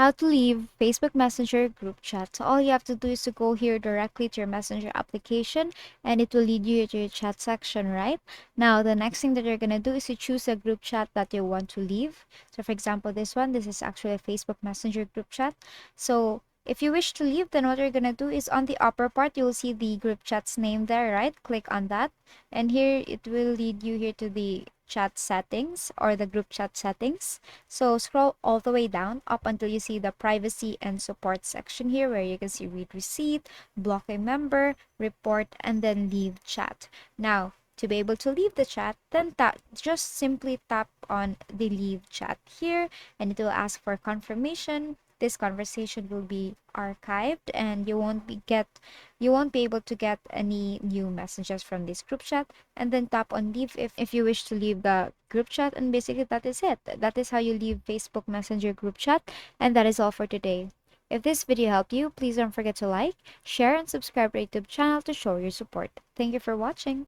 how to leave Facebook Messenger group chat. So all you have to do is to go here directly to your Messenger application, and it will lead you to your chat section, right? Now, the next thing that you're going to do is to choose a group chat that you want to leave. So for example, this is actually a Facebook Messenger group chat. So if you wish to leave, then what you're going to do is on the upper part, you'll see the group chat's name there, right? Click on that. And here, it will lead you here to the chat settings or the group chat settings. So scroll all the way down up until you see the privacy and support section here, where you can see read receipt, block a member, report, and then leave chat. Now, to be able to leave the chat, then just simply tap on the leave chat here, and it will ask for confirmation. This conversation will be archived, and you won't be able to get any new messages from this group chat. And then tap on leave if you wish to leave the group chat, and basically that is it. That is how you leave Facebook Messenger group chat, and that is all for today. If this video helped you, please don't forget to like, share, and subscribe to our YouTube channel to show your support. Thank you for watching.